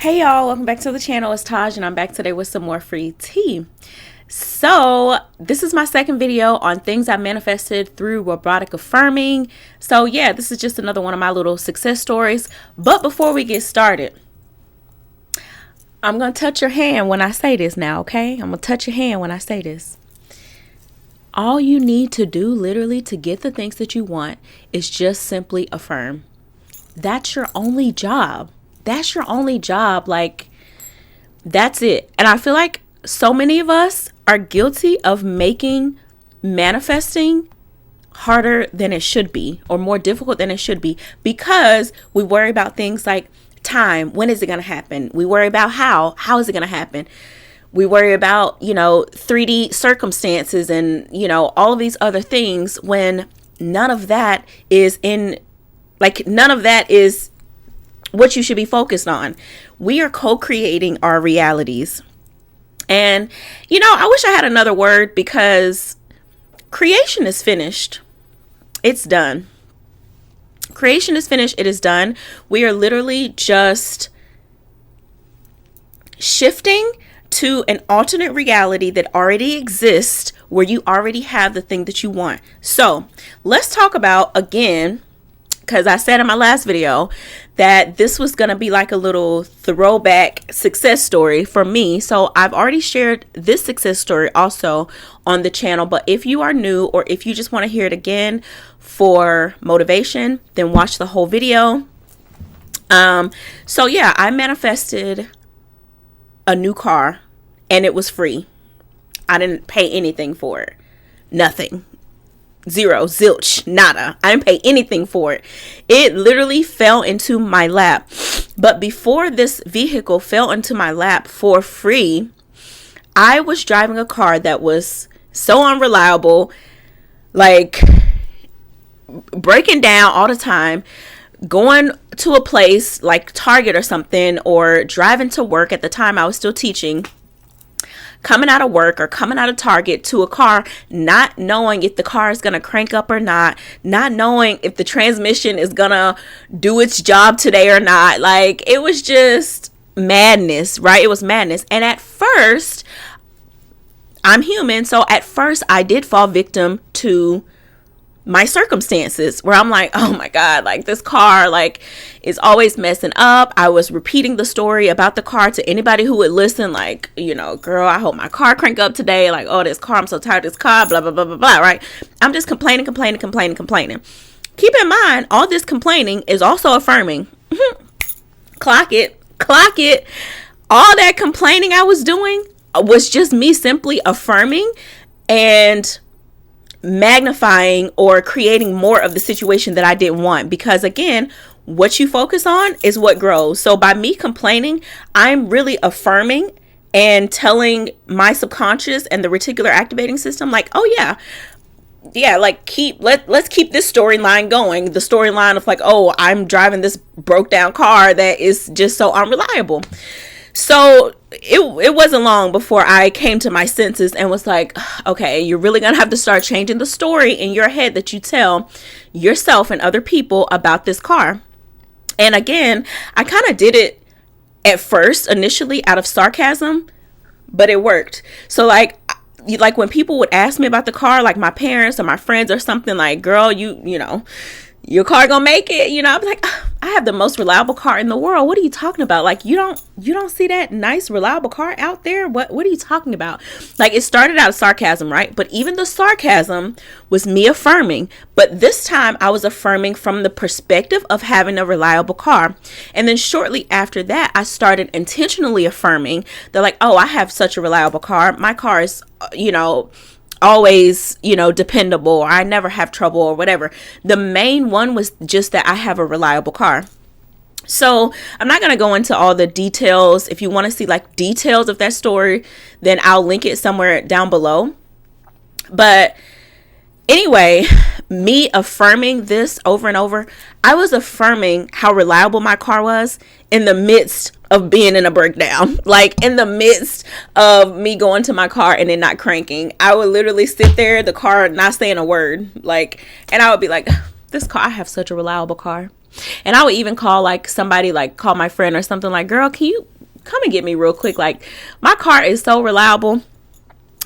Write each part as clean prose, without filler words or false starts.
Hey y'all, welcome back to the channel. It's Taj and I'm back today with some more free tea. So this is my second video on things I manifested through robotic affirming. So yeah, this is just another one of my little success stories. But before we get started, I'm going to touch your hand when I say this now, okay? I'm going to touch your hand when I say this. All you need to do literally to get the things that you want is just simply affirm. That's your only job. That's your only job. Like, that's it. And I feel like so many of us are guilty of making manifesting harder than it should be, or more difficult than it should be, because we worry about things like time. When is it going to happen? We worry about how is it going to happen? We worry about, 3D circumstances and, all of these other things, when none of that is what you should be focused on. We are co-creating our realities. And, I wish I had another word, because creation is finished. It's done. Creation is finished. It is done. We are literally just shifting to an alternate reality that already exists, where you already have the thing that you want. So let's talk about, again, because I said in my last video that this was going to be like a little throwback success story for me. So I've already shared this success story also on the channel. But if you are new, or if you just want to hear it again for motivation, then watch the whole video. So yeah, I manifested a new car and it was free. I didn't pay anything for it. Nothing. Zero, zilch, nada. I didn't pay anything for it. It literally fell into my lap. But before this vehicle fell into my lap for free, I was driving a car that was so unreliable, like breaking down all the time, going to a place like Target or something, or driving to work. At the time I was still teaching, coming out of work or coming out of Target to a car, not knowing if the car is going to crank up or not knowing if the transmission is going to do its job today or not. Like, it was just madness, right? It was madness. And at first, I'm human. So at first I did fall victim to my circumstances, where I'm like, oh my God, like this car, like, is always messing up. I was repeating the story about the car to anybody who would listen, like, girl, I hope my car crank up today. Like, oh, this car, I'm so tired of this car, blah, blah, blah, blah, blah, right? I'm just complaining. Keep in mind, all this complaining is also affirming. Clock it. All that complaining I was doing was just me simply affirming and magnifying or creating more of the situation that I didn't want. Because again, what you focus on is what grows. So by me complaining, I'm really affirming and telling my subconscious and the reticular activating system, like, oh yeah, like let's keep this storyline going. The storyline of like, oh, I'm driving this broke down car that is just so unreliable. So it wasn't long before I came to my senses and was like, okay, you're really going to have to start changing the story in your head that you tell yourself and other people about this car. And again, I kind of did it at first, initially out of sarcasm, but it worked. So like when people would ask me about the car, like my parents or my friends or something, like, girl, your car gonna make it, I'd be like, I have the most reliable car in the world. What are you talking about? Like, you don't see that nice, reliable car out there? What are you talking about? Like, it started out of sarcasm, right? But even the sarcasm was me affirming. But this time I was affirming from the perspective of having a reliable car. And then shortly after that, I started intentionally affirming that, like, oh, I have such a reliable car. My car is, always, dependable, or I never have trouble, or whatever. The main one was just that I have a reliable car. So I'm not going to go into all the details. If you want to see like details of that story, then I'll link it somewhere down below. But anyway, me affirming this over and over, I was affirming how reliable my car was in the midst of being in a breakdown. Like, in the midst of me going to my car and it not cranking, I would literally sit there, the car not saying a word, like, and I would be like, this car, I have such a reliable car. And I would even call like somebody, like call my friend or something, like, girl, can you come and get me real quick. Like, my car is so reliable.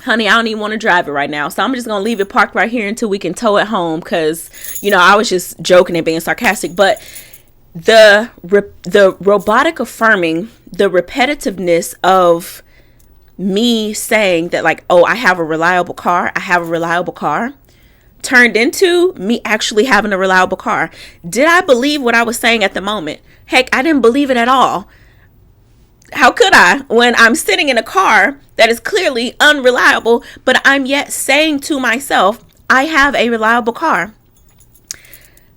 Honey, I don't even want to drive it right now. So I'm just going to leave it parked right here until we can tow it home. Because, I was just joking and being sarcastic. But the robotic affirming, the repetitiveness of me saying that, like, oh, I have a reliable car. I have a reliable car. Turned into me actually having a reliable car. Did I believe what I was saying at the moment? Heck, I didn't believe it at all. How could I, when I'm sitting in a car that is clearly unreliable, but I'm yet saying to myself, I have a reliable car.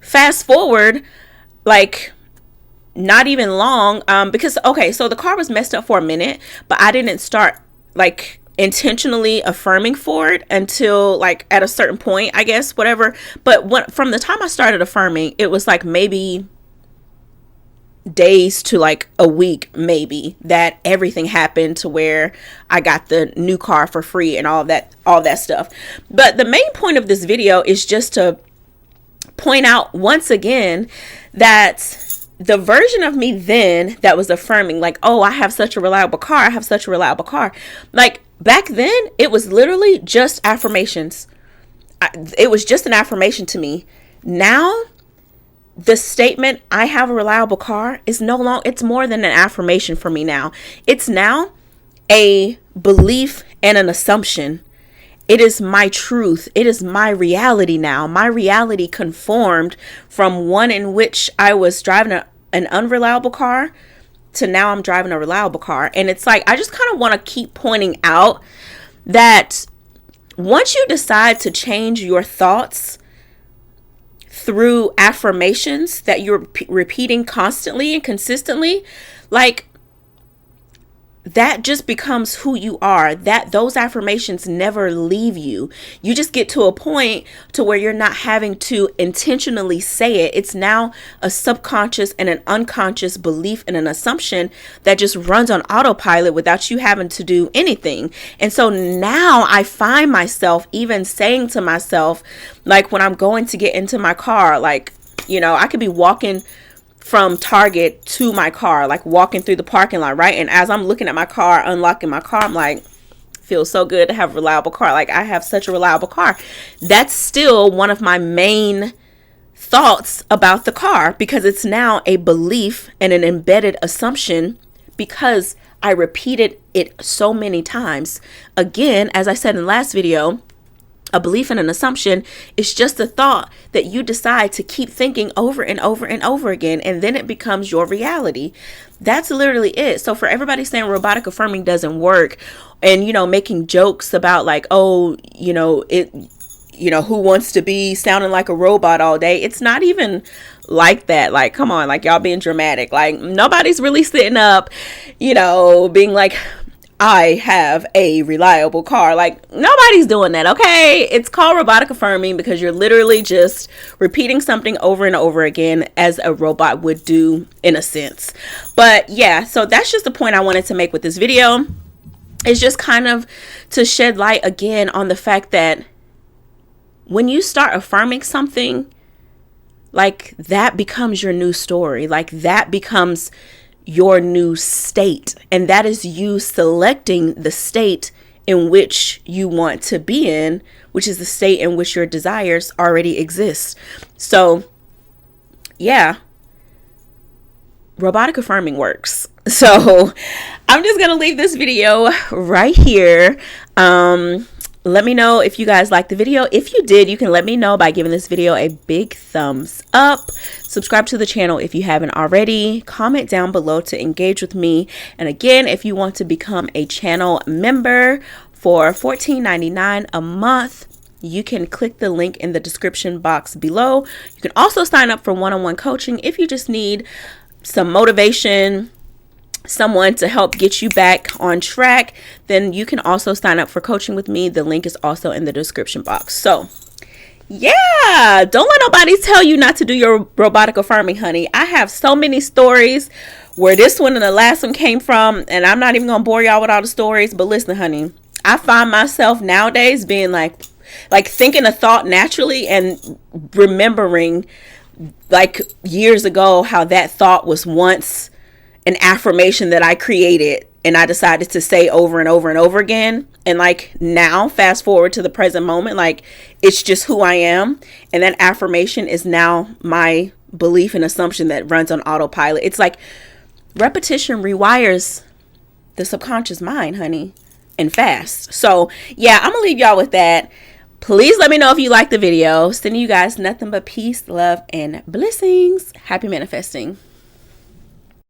Fast forward, like, not even long, because, okay, so the car was messed up for a minute, but I didn't start, like, intentionally affirming for it until, like, at a certain point, I guess, whatever. But from the time I started affirming, it was like maybe days to like a week, maybe, that everything happened to where I got the new car for free and all that stuff. But the main point of this video is just to point out once again that the version of me then that was affirming, like, oh, I have such a reliable car, I have such a reliable car, like, back then it was literally just affirmations. It was just an affirmation to me. Now the statement, I have a reliable car, is no longer, it's more than an affirmation for me now. It's now a belief and an assumption. It is my truth. It is my reality now. My reality conformed from one in which I was driving an unreliable car to now I'm driving a reliable car. And it's like, I just kind of want to keep pointing out that once you decide to change your thoughts through affirmations that you're repeating constantly and consistently, like, that just becomes who you are. That those affirmations never leave you. You just get to a point to where you're not having to intentionally say it. It's now a subconscious and an unconscious belief and an assumption that just runs on autopilot without you having to do anything. And so now I find myself even saying to myself, like, when I'm going to get into my car, like, I could be walking from Target to my car, like walking through the parking lot, right? And as I'm looking at my car, unlocking my car, I'm like, feels so good to have a reliable car. Like, I have such a reliable car. That's still one of my main thoughts about the car, because it's now a belief and an embedded assumption because I repeated it so many times. Again, as I said in the last video, a belief and an assumption is just a thought that you decide to keep thinking over and over and over again, and then it becomes your reality. That's literally it. So for everybody saying robotic affirming doesn't work, and making jokes about, like, oh, who wants to be sounding like a robot all day? It's not even like that. Like, come on, like, y'all being dramatic. Like, nobody's really sitting up, being like, I have a reliable car. Like, nobody's doing that, okay? It's called robotic affirming because you're literally just repeating something over and over again as a robot would do, in a sense. But yeah, so that's just the point I wanted to make with this video. It's just kind of to shed light again on the fact that when you start affirming something, like, that becomes your new story. Like, that becomes your new state, and that is you selecting the state in which you want to be in, which is the state in which your desires already exist. So yeah, robotic affirming works. So I'm just gonna leave this video right here. Let me know if you guys liked the video. If you did, you can let me know by giving this video a big thumbs up. Subscribe to the channel if you haven't already. Comment down below to engage with me. And again, if you want to become a channel member for $14.99 a month, you can click the link in the description box below. You can also sign up for one-on-one coaching if you just need some motivation, someone to help get you back on track. Then you can also sign up for coaching with me. The link is also in the description box. So yeah, don't let nobody tell you not to do your robotic affirming, honey. I have so many stories where this one and the last one came from, and I'm not even gonna bore y'all with all the stories, but listen, honey, I find myself nowadays being like thinking a thought naturally and remembering, like, years ago how that thought was once an affirmation that I created and I decided to say over and over and over again. And like now, fast forward to the present moment, like it's just who I am. And that affirmation is now my belief and assumption that runs on autopilot. It's like repetition rewires the subconscious mind, honey, and fast. So yeah, I'm gonna leave y'all with that. Please let me know if you like the video. Sending you guys nothing but peace, love, and blessings. Happy manifesting.